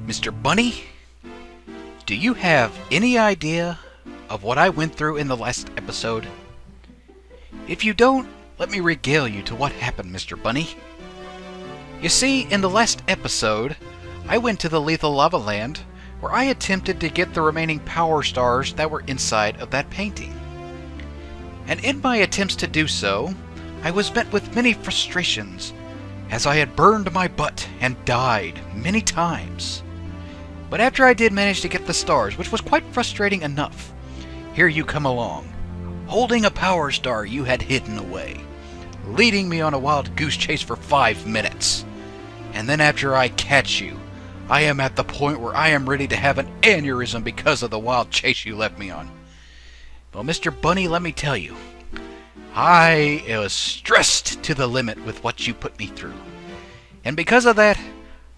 Mr. Bunny, do you have any idea of what I went through in the last episode? If you don't, let me regale you to what happened, Mr. Bunny. You see, in the last episode, I went to the Lethal Lava Land, where I attempted to get the remaining power stars that were inside of that painting. And in my attempts to do so, I was met with many frustrations, as I had burned my butt and died many times. But after I did manage to get the stars, which was quite frustrating enough, here you come along, holding a power star you had hidden away, leading me on a wild goose chase for 5 minutes. And then after I catch you, I am at the point where I am ready to have an aneurysm because of the wild chase you left me on. Well, Mr. Bunny, let me tell you, I was stressed to the limit with what you put me through. And because of that,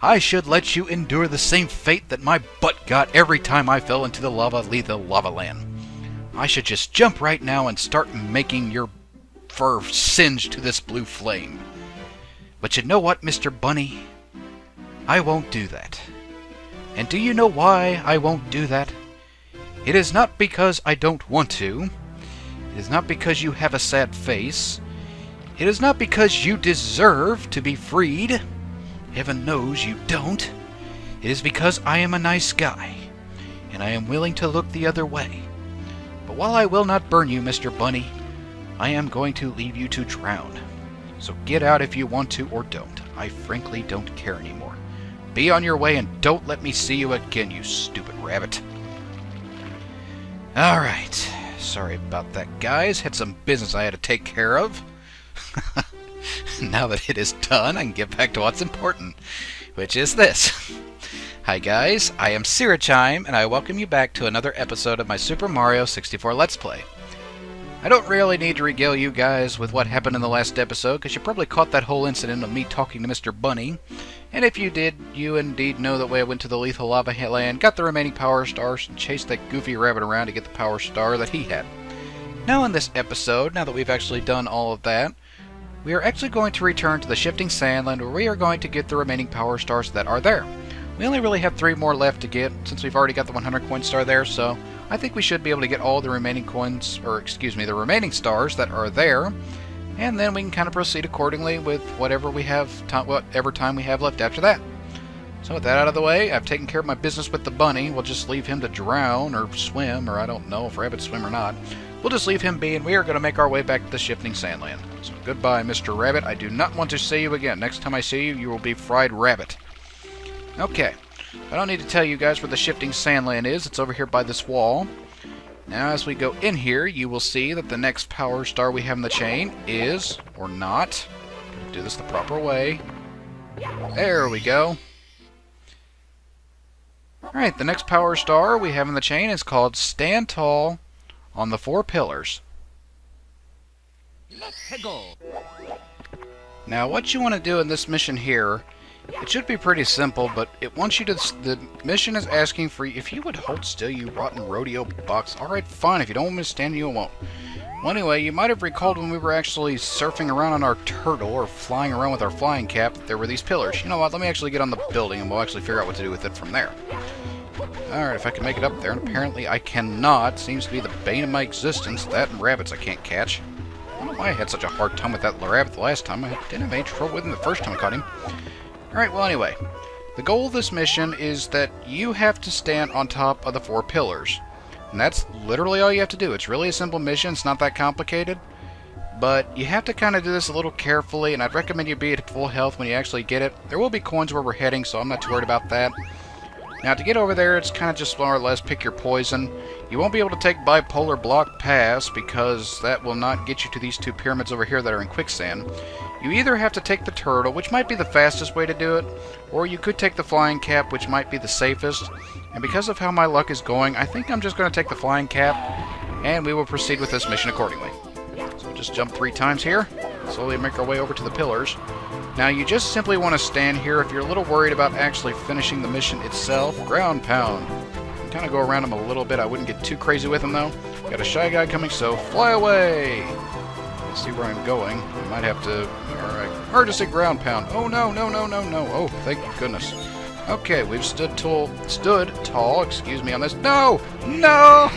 I should let you endure the same fate that my butt got every time I fell into the Lethal Lava Land. I should just jump right now and start making your fur singe to this blue flame. But you know what, Mr. Bunny? I won't do that. And do you know why I won't do that? It is not because I don't want to. It is not because you have a sad face. It is not because you deserve to be freed. Heaven knows you don't. It is because I am a nice guy, and I am willing to look the other way. But while I will not burn you, Mr. Bunny, I am going to leave you to drown. So get out if you want to or don't. I frankly don't care anymore. Be on your way and don't let me see you again, you stupid rabbit. Alright. Sorry about that, guys. Had some business I had to take care of. Now that it is done, I can get back to what's important, which is this. Hi guys, I am Syrachime, and I welcome you back to another episode of my Super Mario 64 Let's Play. I don't really need to regale you guys with what happened in the last episode, because you probably caught that whole incident of me talking to Mr. Bunny. And if you did, you indeed know the way I went to the Lethal Lava Land, got the remaining power stars, and chased that goofy rabbit around to get the power star that he had. Now in this episode, now that we've actually done all of that, we are actually going to return to the Shifting Sandland, where we are going to get the remaining power stars that are there. We only really have 3 more left to get, since we've already got the 100 coin star there, so I think we should be able to get all the remaining coins, or excuse me, the remaining stars that are there, and then we can kind of proceed accordingly with whatever we have, whatever time we have left after that. So with that out of the way, I've taken care of my business with the bunny. We'll just leave him to drown, or swim, or I don't know if rabbits swim or not. We'll just leave him be, and we are going to make our way back to the Shifting Sandland. So goodbye, Mr. Rabbit. I do not want to see you again. Next time I see you, you will be fried rabbit. Okay. I don't need to tell you guys where the Shifting Sandland is. It's over here by this wall. Now, as we go in here, you will see that the next power star we have in the chain is, or not, I'm going to do this the proper way. There we go. Alright, the next power star we have in the chain is called Stand Tall on the 4 Pillars. Let's go. Now, what you want to do in this mission here, it should be pretty simple, but it wants you to... The mission is asking for you... If you would hold still, you rotten rodeo box. Alright, fine. If you don't want me to stand, you won't. Well, anyway, you might have recalled when we were actually surfing around on our turtle, or flying around with our flying cap, there were these pillars. You know what? Let me actually get on the building, and we'll actually figure out what to do with it from there. Alright, if I can make it up there, and apparently I cannot. Seems to be the bane of my existence. That and rabbits I can't catch. I don't know why I had such a hard time with that rabbit the last time. I didn't have any trouble with him the first time I caught him. Alright, well anyway. The goal of this mission is that you have to stand on top of the 4 pillars. And that's literally all you have to do. It's really a simple mission. It's not that complicated. But you have to kind of do this a little carefully, and I'd recommend you be at full health when you actually get it. There will be coins where we're heading, so I'm not too worried about that. Now, to get over there, it's kind of just more or less pick your poison. You won't be able to take Bipolar Block Pass, because that will not get you to these 2 pyramids over here that are in quicksand. You either have to take the turtle, which might be the fastest way to do it, or you could take the flying cap, which might be the safest. And because of how my luck is going, I think I'm just going to take the flying cap, and we will proceed with this mission accordingly. So we'll just jump 3 times here, slowly make our way over to the pillars. Now, you just simply want to stand here. If you're a little worried about actually finishing the mission itself, ground pound. Kind of go around him a little bit. I wouldn't get too crazy with him, though. Got a shy guy coming, so fly away! Let's see where I'm going. I might have to... Alright. Emergency ground pound. Oh, no, no, no, no, no. Oh, thank goodness. Okay, we've stood tall, excuse me, on this. No! No!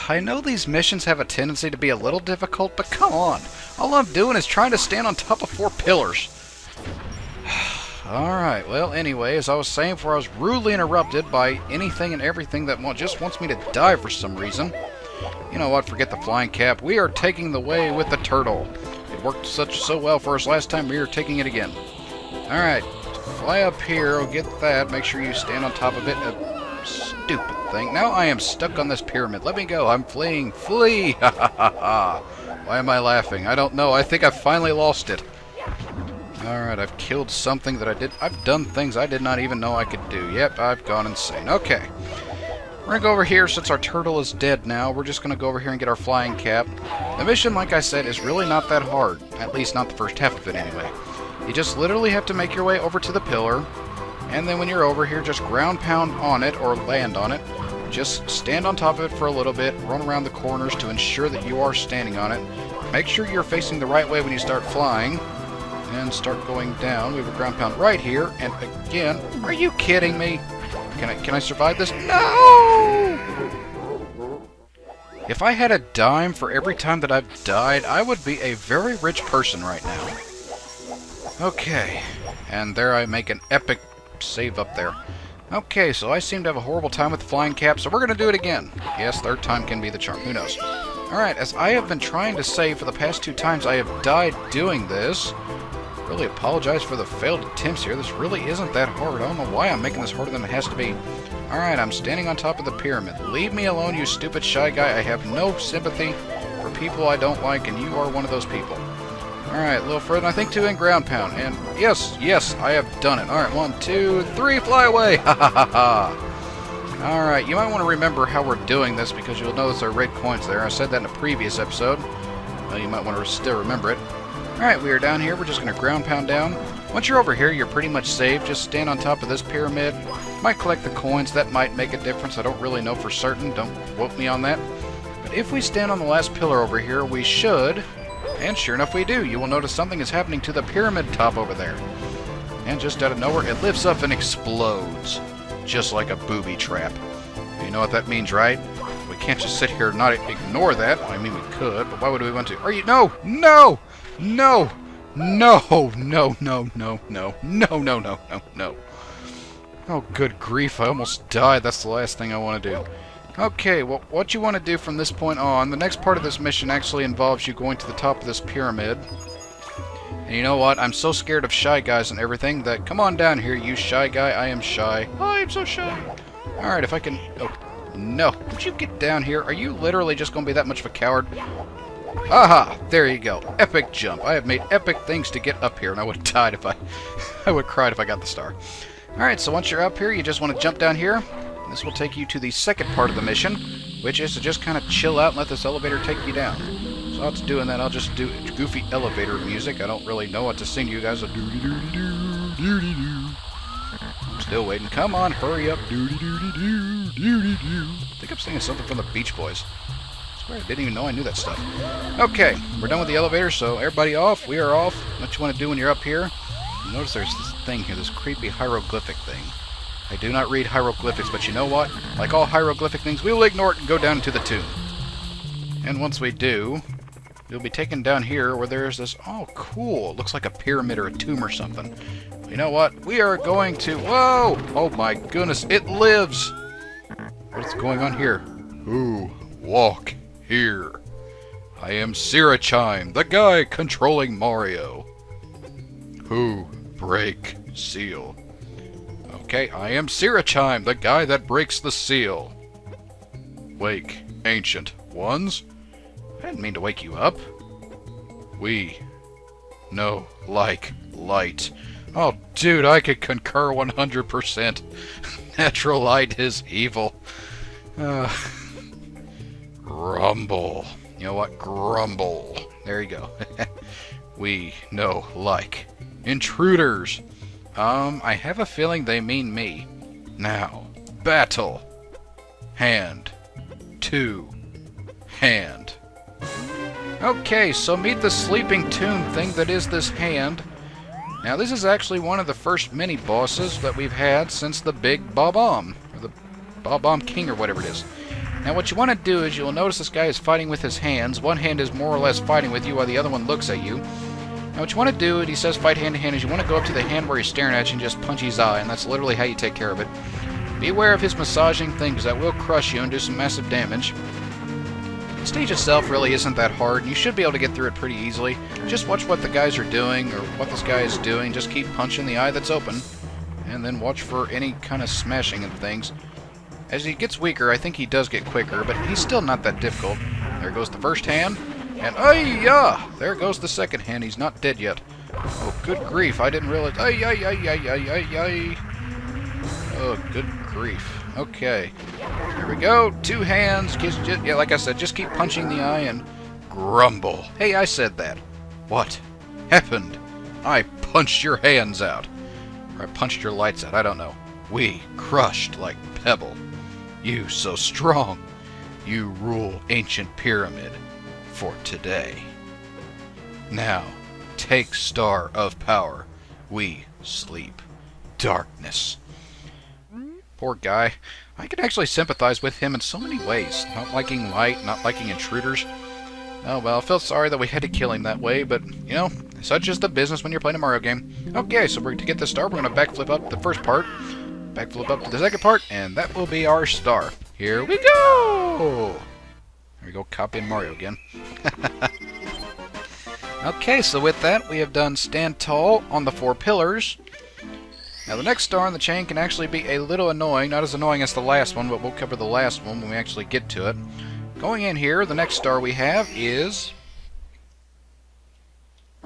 I know these missions have a tendency to be a little difficult, but come on. All I'm doing is trying to stand on top of 4 pillars. Alright, well, anyway, as I was saying before, I was rudely interrupted by anything and everything that just wants me to die for some reason. You know what, forget the flying cap. We are taking the way with the turtle. It worked so well for us last time, we are taking it again. Alright, fly up here, we'll get that, make sure you stand on top of it. Stupid thing. Now I am stuck on this pyramid. Let me go, I'm fleeing. Flee! Ha ha ha ha! Why am I laughing? I don't know, I think I finally lost it. Alright, I've killed something that I've done things I did not even know I could do. Yep, I've gone insane. Okay. We're gonna go over here since our turtle is dead now. We're just gonna go over here and get our flying cap. The mission, like I said, is really not that hard. At least not the first half of it anyway. You just literally have to make your way over to the pillar, and then when you're over here, just ground pound on it or land on it. Just stand on top of it for a little bit, run around the corners to ensure that you are standing on it. Make sure you're facing the right way when you start flying. And start going down. We have a ground pound right here, and again, are you kidding me? Can I survive this? No! If I had a dime for every time that I've died, I would be a very rich person right now. Okay, and there I make an epic save up there. Okay, so I seem to have a horrible time with the flying cap, so we're going to do it again. Yes, third time can be the charm. Who knows? Alright, as I have been trying to save for the past 2 times I have died doing this, really apologize for the failed attempts here. This really isn't that hard. I don't know why I'm making this harder than it has to be. Alright, I'm standing on top of the pyramid. Leave me alone, you stupid shy guy. I have no sympathy for people I don't like, and you are one of those people. Alright, a little further, I think 2 in ground pound. And yes, I have done it. Alright, 1, 2, 3, fly away! Ha ha ha ha! Alright, you might want to remember how we're doing this, because you'll notice there are red coins there. I said that in a previous episode. Well, you might want to still remember it. Alright, we are down here. We're just going to ground pound down. Once you're over here, you're pretty much safe. Just stand on top of this pyramid. Might collect the coins. That might make a difference. I don't really know for certain. Don't quote me on that. But if we stand on the last pillar over here, we should. And sure enough, we do. You will notice something is happening to the pyramid top over there. And just out of nowhere, it lifts up and explodes. Just like a booby trap. You know what that means, right? We can't just sit here and not ignore that. I mean, we could, but why would we want to? Are you? No! No! No! No! No, no, no, no. No, no, no, no, no. Oh, good grief. I almost died. That's the last thing I want to do. Okay, well, what you want to do from this point on, the next part of this mission actually involves you going to the top of this pyramid. And you know what? I'm so scared of shy guys and everything that... Come on down here, you shy guy. I am shy. I am so shy. Alright, if I can... Oh, no. Would you get down here? Are you literally just going to be that much of a coward? Aha! There you go. Epic jump. I have made epic things to get up here, and I would have died if I would have cried if I got the star. Alright, so once you're up here, you just want to jump down here. This will take you to the second part of the mission, which is to just kind of chill out and let this elevator take you down. So while it's doing that, I'll just do goofy elevator music. I don't really know what to sing to you guys. I'm still waiting. Come on, hurry up. I think I'm singing something from the Beach Boys. I didn't even know I knew that stuff. Okay, we're done with the elevator, so everybody off. We are off. What you want to do when you're up here, you notice there's this thing here, this creepy hieroglyphic thing. I do not read hieroglyphics, but you know what? Like all hieroglyphic things, we will ignore it and go down into the tomb. And once we do, you'll be taken down here where there's this... Oh, cool. It looks like a pyramid or a tomb or something. You know what? We are going to... Whoa! Oh my goodness, it lives! What's going on here? Who walk here? I am Syrachime, the guy controlling Mario. Who break seal? Okay, I am Syrachime, the guy that breaks the seal. Wake, ancient ones. I didn't mean to wake you up. We know like light. Oh, dude, I could concur 100%. Natural light is evil. Grumble. You know what? Grumble. There you go. We know like intruders. I have a feeling they mean me. Now, battle. Hand. To. Hand. Okay, so meet the sleeping tomb thing that is this hand. Now, this is actually one of the first mini-bosses that we've had since the Big Bob-omb, or the Bob-omb King, or whatever it is. Now, what you want to do is you'll notice this guy is fighting with his hands. One hand is more or less fighting with you while the other one looks at you. Now, what you want to do, and he says fight hand-to-hand, is you want to go up to the hand where he's staring at you and just punch his eye, and that's literally how you take care of it. Be aware of his massaging thing, because that will crush you and do some massive damage. The stage itself really isn't that hard, and you should be able to get through it pretty easily. Just watch what the guys are doing, or what this guy is doing. Just keep punching the eye that's open, and then watch for any kind of smashing and things. As he gets weaker, I think he does get quicker, but he's still not that difficult. There goes the first hand, and ay-ya! There goes the second hand. He's not dead yet. Oh, good grief, I didn't realize. Ay-ay-ay-ay-ay-ay-ay. Oh, good grief. Okay. Here we go. 2 hands. Yeah, like I said, just keep punching the eye and grumble. Hey, I said that. What happened? I punched your hands out. Or I punched your lights out. I don't know. We crushed like pebble. You so strong. You rule ancient pyramid for today. Now, take star of power. We sleep. Darkness. Poor guy. I can actually sympathize with him in so many ways. Not liking light, not liking intruders. Oh well, I feel sorry that we had to kill him that way, but, you know, such is the business when you're playing a Mario game. Okay, so to get this star, we're going to backflip up the first part, backflip up to the second part, and that will be our star. Here we go! There we go, copying Mario again. Okay, so with that, we have done Stand Tall on the 4 pillars. Now, the next star on the chain can actually be a little annoying. Not as annoying as the last one, but we'll cover the last one when we actually get to it. Going in here, the next star we have is...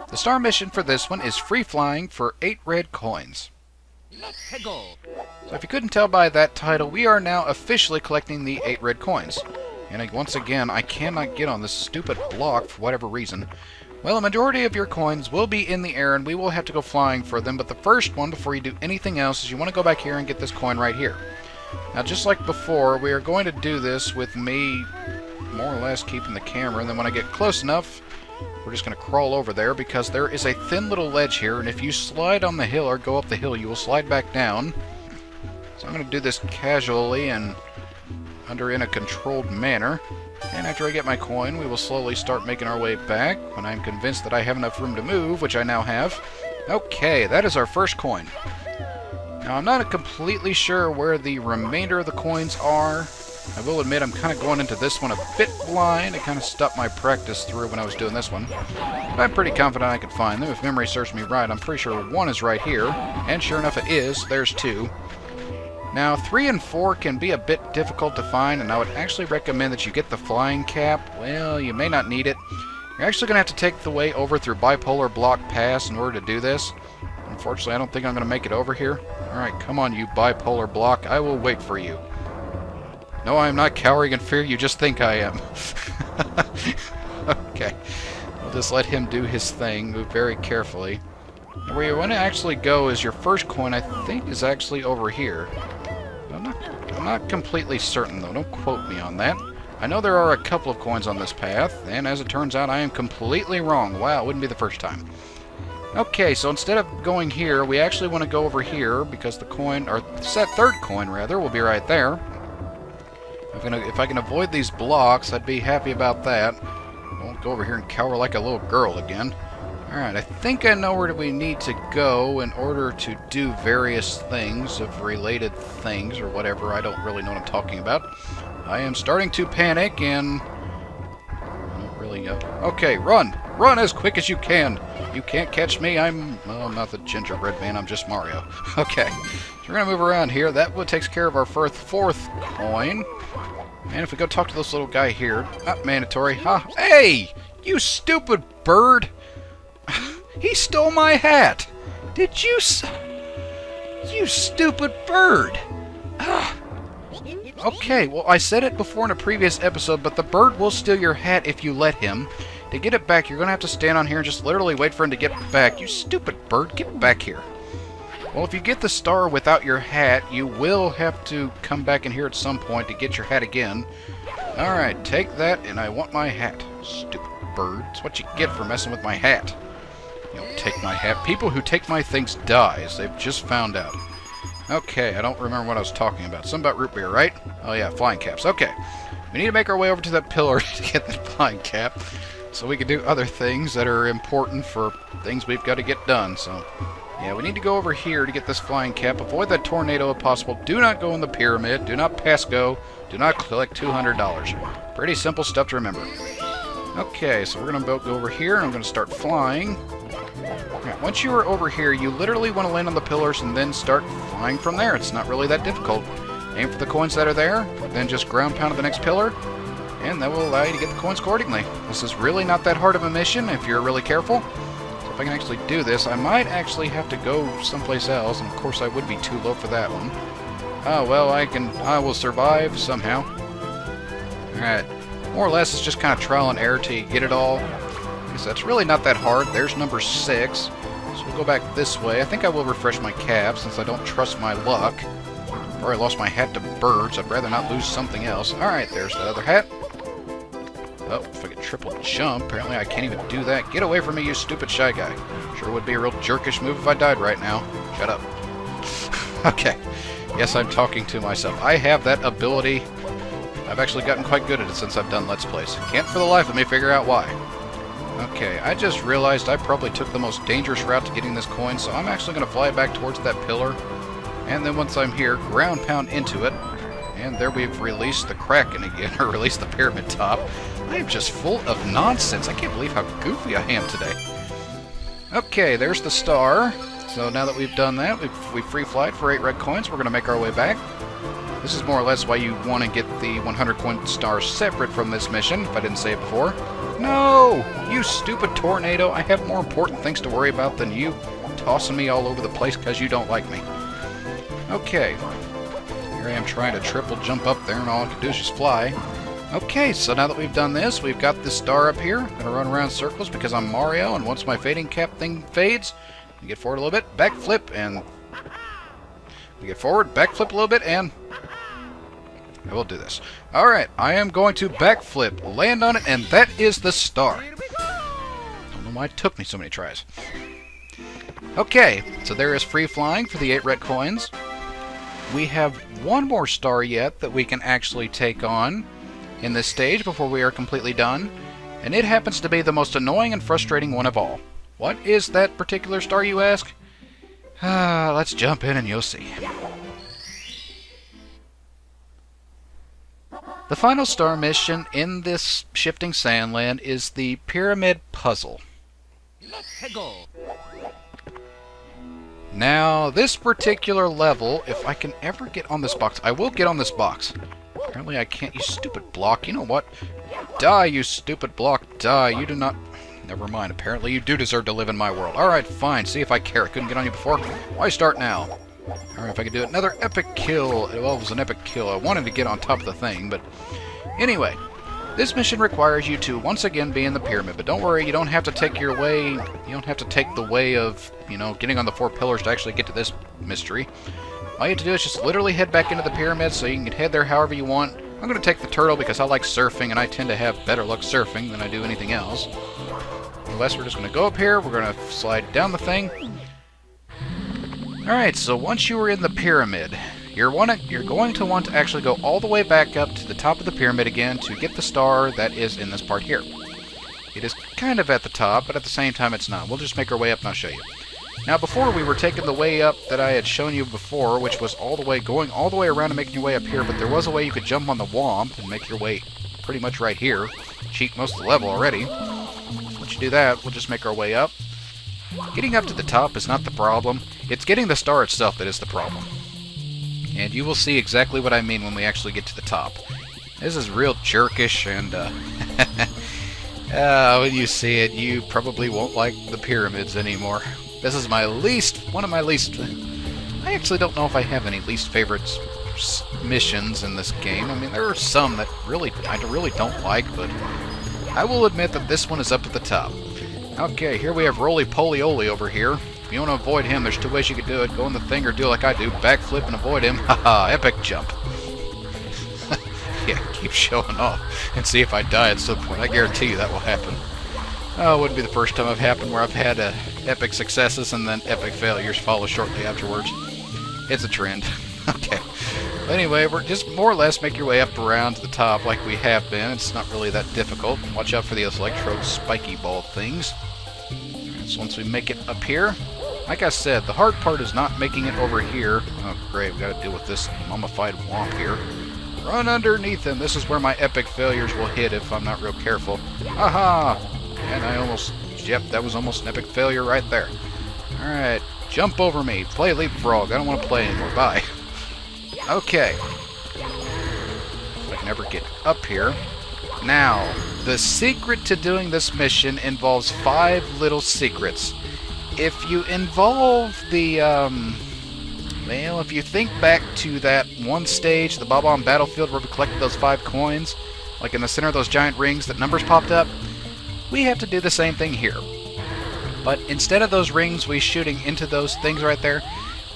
The star mission for this one is free flying for 8 red coins. So if you couldn't tell by that title, we are now officially collecting the 8 red coins. And once again, I cannot get on this stupid block for whatever reason. Well, a majority of your coins will be in the air, and we will have to go flying for them, but the first one, before you do anything else, is you want to go back here and get this coin right here. Now, just like before, we are going to do this with me more or less keeping the camera, and then when I get close enough, we're just going to crawl over there, because there is a thin little ledge here, and if you slide on the hill or go up the hill, you will slide back down. So I'm going to do this casually and in a controlled manner. And after I get my coin, we will slowly start making our way back when I'm convinced that I have enough room to move, which I now have. Okay, that is our first coin. Now, I'm not completely sure where the remainder of the coins are. I will admit I'm kind of going into this one a bit blind. I kind of stopped my practice through when I was doing this one. But I'm pretty confident I can find them. If memory serves me right, I'm pretty sure 1 is right here. And sure enough it is. There's 2. Now, 3 and 4 can be a bit difficult to find, and I would actually recommend that you get the flying cap. Well, you may not need it. You're actually going to have to take the way over through Bipolar Block Pass in order to do this. Unfortunately, I don't think I'm going to make it over here. Alright, come on, you Bipolar Block. I will wait for you. No, I am not cowering in fear. You just think I am. Okay. We'll just let him do his thing. Move very carefully. And where you want to actually go is your first coin, I think, is actually over here. I'm not completely certain, though. Don't quote me on that. I know there are a couple of coins on this path, and as it turns out, I am completely wrong. Wow, it wouldn't be the first time. Okay, so instead of going here, we actually want to go over here, because the coin, or that third coin, rather, will be right there. If I can avoid these blocks, I'd be happy about that. I won't go over here and cower like a little girl again. Alright, I think I know where we need to go in order to do various things of related things or whatever. I don't really know what I'm talking about. I am starting to panic and... not really... Okay, run! Run as quick as you can! You can't catch me, I'm not the gingerbread man, I'm just Mario. Okay, so we're going to move around here. That one takes care of our fourth coin. And if we go talk to this little guy here... Not mandatory. Huh? Hey! You stupid bird! He stole my hat! Did you You stupid bird! Okay, well, I said it before in a previous episode, but the bird will steal your hat if you let him. To get it back, you're going to have to stand on here and just literally wait for him to get back. You stupid bird, get back here. Well, if you get the star without your hat, you will have to come back in here at some point to get your hat again. Alright, take that, and I want my hat. Stupid bird. It's what you get for messing with my hat. You don't take my hat. People who take my things die, as they've just found out. Okay, I don't remember what I was talking about. Something about root beer, right? Oh yeah, flying caps. Okay. We need to make our way over to that pillar to get that flying cap, so we can do other things that are important for things we've got to get done. So, yeah, we need to go over here to get this flying cap. Avoid that tornado if possible. Do not go in the pyramid. Do not pass go. Do not collect $200. Pretty simple stuff to remember. Okay, so we're going to go over here, and I'm going to start flying. Right, once you are over here, you literally want to land on the pillars and then start flying from there. It's not really that difficult. Aim for the coins that are there, then just ground pound to the next pillar, and that will allow you to get the coins accordingly. This is really not that hard of a mission if you're really careful. So if I can actually do this, I might actually have to go someplace else, and of course I would be too low for that one. Oh, well, I will survive somehow. Alright, more or less it's just kind of trial and error till you get it all. So that's really not that hard. There's number 6. So we'll go back this way. I think I will refresh my cap since I don't trust my luck. I've already lost my hat to birds. I'd rather not lose something else. Alright, there's the other hat. Oh, if I could triple jump, apparently I can't even do that. Get away from me, you stupid shy guy. Sure would be a real jerkish move if I died right now. Shut up. Okay. Yes, I'm talking to myself. I have that ability. I've actually gotten quite good at it since I've done Let's Plays. Can't for the life of me figure out why. Okay, I just realized I probably took the most dangerous route to getting this coin, so I'm actually going to fly back towards that pillar. And then once I'm here, ground pound into it. And there we've released the Kraken again, or released the pyramid top. I am just full of nonsense. I can't believe how goofy I am today. Okay, there's the star. So now that we've done that, we've free flight for 8 red coins. We're going to make our way back. This is more or less why you want to get the 100 coin star separate from this mission, if I didn't say it before. No! You stupid tornado! I have more important things to worry about than you tossing me all over the place because you don't like me. Okay. Here I am trying to triple jump up there, and all I can do is just fly. Okay, so now that we've done this, we've got this star up here. I'm going to run around circles because I'm Mario, and once my fading cap thing fades, we get forward a little bit, backflip, and... we get forward, backflip a little bit, and... I will do this. Alright, I am going to backflip, land on it, and that is the star. I don't know why it took me so many tries. Okay, so there is free flying for the 8 red coins. We have one more star yet that we can actually take on in this stage before we are completely done, and it happens to be the most annoying and frustrating one of all. What is that particular star, you ask? Let's jump in and you'll see. The final star mission in this shifting sandland is the Pyramid Puzzle. Now, this particular level, if I can ever get on this box, I will get on this box. Apparently I can't, you stupid block. You know what? Die, you stupid block, die. You do not... Never mind, apparently you do deserve to live in my world. Alright, fine, see if I care. I couldn't get on you before. Why start now? Alright, if I could do it. Another epic kill. Well, it was an epic kill. I wanted to get on top of the thing, but... Anyway, this mission requires you to once again be in the pyramid, but don't worry, you don't have to take your way... You don't have to take the way of, you know, getting on the 4 pillars to actually get to this mystery. All you have to do is just literally head back into the pyramid, so you can head there however you want. I'm going to take the turtle because I like surfing, and I tend to have better luck surfing than I do anything else. Unless we're just going to go up here, we're going to slide down the thing. Alright, so once you are in the pyramid, you're going to want to actually go all the way back up to the top of the pyramid again to get the star that is in this part here. It is kind of at the top, but at the same time it's not. We'll just make our way up and I'll show you. Now before we were taking the way up that I had shown you before, which was going all the way around and making your way up here, but there was a way you could jump on the womp and make your way pretty much right here. Cheat most of the level already. Once you do that, we'll just make our way up. Getting up to the top is not the problem. It's getting the star itself that is the problem. And you will see exactly what I mean when we actually get to the top. This is real jerkish, and when you see it, you probably won't like the pyramids anymore. This is one of my least... I actually don't know if I have any least favorites missions in this game. I mean, there are some that I really don't like, but I will admit that this one is up at the top. Okay, here we have Roly-Poly-Oly over here. If you want to avoid him, there's 2 ways you could do it. Go in the thing or do like I do, backflip and avoid him. Haha, epic jump. Yeah, keep showing off and see if I die at some point. I guarantee you that will happen. Oh, it wouldn't be the first time I've happened where I've had epic successes and then epic failures follow shortly afterwards. It's a trend. Okay. But anyway, we're just more or less make your way up around to the top like we have been. It's not really that difficult. Watch out for those electrode spiky ball things. Alright, so once we make it up here, like I said, the hard part is not making it over here. Oh great, we gotta deal with this mummified womp here. Run underneath him. This is where my epic failures will hit if I'm not real careful. Aha! And I almost... Yep, that was almost an epic failure right there. Alright, jump over me. Play leapfrog. I don't want to play anymore. Bye. Okay. If I can ever get up here. Now, the secret to doing this mission involves 5 little secrets. If you involve the, well, if you think back to that one stage, the Bob-omb Battlefield, where we collected those 5 coins, like in the center of those giant rings that numbers popped up, we have to do the same thing here. But instead of those rings we shooting into those things right there,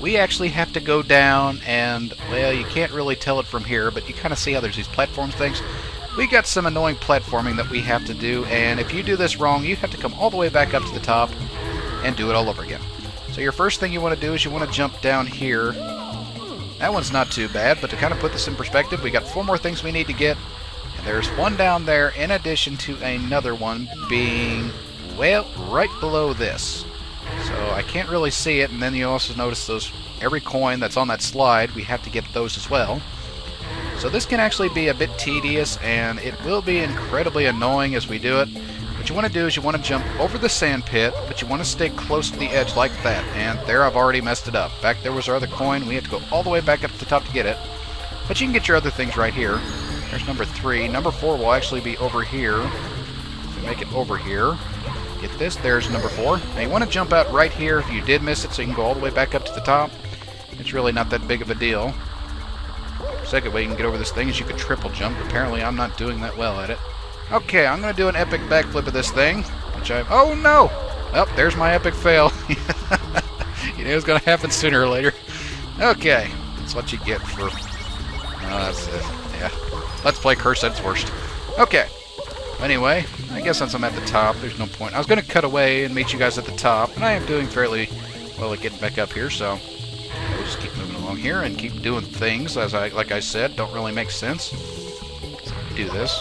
we actually have to go down and, well, you can't really tell it from here, but you kind of see how there's these platforms things. We got some annoying platforming that we have to do, and if you do this wrong, you have to come all the way back up to the top and do it all over again. So your first thing you want to do is you want to jump down here. That one's not too bad, but to kind of put this in perspective, we got 4 more things we need to get, and there's one down there in addition to another one being, well, right below this. So I can't really see it, and then you also notice those, every coin that's on that slide, we have to get those as well. So this can actually be a bit tedious, and it will be incredibly annoying as we do it. What you want to do is you want to jump over the sand pit, but you want to stay close to the edge like that. And there, I've already messed it up. Back there was our other coin. We had to go all the way back up to the top to get it. But you can get your other things right here. There's number 3. Number 4 will actually be over here. If we make it over here, get this. There's number 4. Now you want to jump out right here if you did miss it, so you can go all the way back up to the top. It's really not that big of a deal. Second way you can get over this thing is you could triple jump. Apparently I'm not doing that well at it. Okay, I'm going to do an epic backflip of this thing, which I... Oh, no! Oh, there's my epic fail. You knew it was going to happen sooner or later. Okay, that's what you get for... that's it. Yeah. Let's play Curse at its worst. Okay. Anyway, I guess since I'm at the top, there's no point. I was going to cut away and meet you guys at the top, and I am doing fairly well at getting back up here, so... We'll just keep moving along here and keep doing things, like I said, don't really make sense. So do this.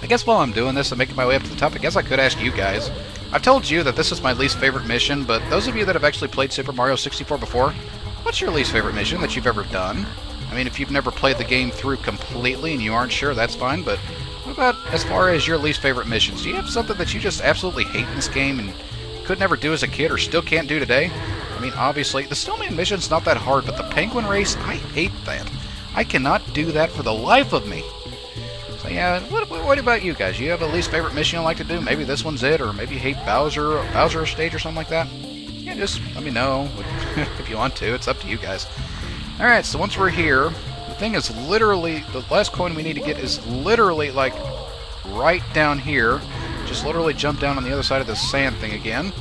I guess while I'm doing this and making my way up to the top, I guess I could ask you guys. I've told you that this is my least favorite mission, but those of you that have actually played Super Mario 64 before, what's your least favorite mission that you've ever done? I mean, if you've never played the game through completely and you aren't sure, that's fine, but what about as far as your least favorite missions? Do you have something that you just absolutely hate in this game and could never do as a kid or still can't do today? I mean, obviously, the Snowman mission's not that hard, but the Penguin Race, I hate that. I cannot do that for the life of me. So yeah, what about you guys? You have a least favorite mission you like to do? Maybe this one's it, or maybe you hate Bowser stage or something like that? Yeah, just let me know if you want to. It's up to you guys. Alright, so once we're here, the thing is literally, the last coin we need to get is literally like right down here. Just literally jump down on the other side of this sand thing again.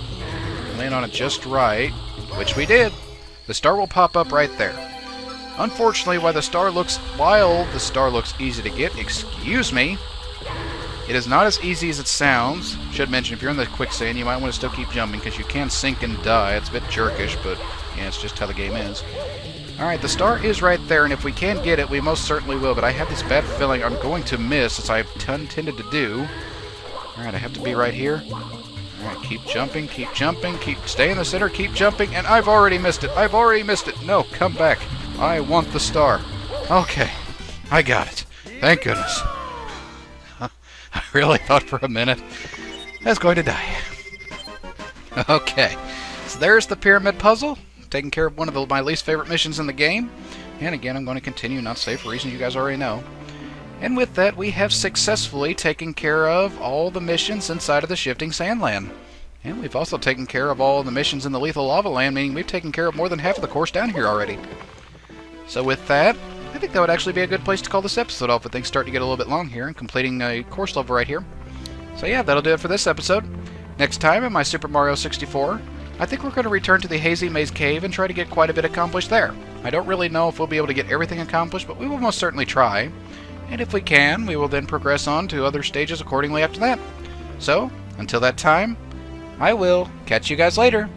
Land on it just right, which we did. The star will pop up right there. Unfortunately, while the star looks easy to get, excuse me, it is not as easy as it sounds. Should mention, if you're in the quicksand, you might want to still keep jumping because you can sink and die. It's a bit jerkish, but yeah, it's just how the game is. Alright, the star is right there, and if we can get it, we most certainly will, but I have this bad feeling I'm going to miss, as I've intended to do. Alright, I have to be right here. Alright, keep jumping, stay in the center, keep jumping, and I've already missed it. No, come back. I want the star. Okay, I got it. Thank goodness. I really thought for a minute I was going to die. Okay, so there's the pyramid puzzle. Taking care of one of my least favorite missions in the game. And again, I'm going to continue, not safe for reasons you guys already know. And with that, we have successfully taken care of all the missions inside of the Shifting Sandland. And we've also taken care of all the missions in the Lethal Lava Land, meaning we've taken care of more than half of the course down here already. So with that, I think that would actually be a good place to call this episode off, with things starting to get a little bit long here and completing a course level right here. So yeah, that'll do it for this episode. Next time in my Super Mario 64, I think we're going to return to the Hazy Maze Cave and try to get quite a bit accomplished there. I don't really know if we'll be able to get everything accomplished, but we will most certainly try. And if we can, we will then progress on to other stages accordingly after that. So, until that time, I will. Catch you guys later.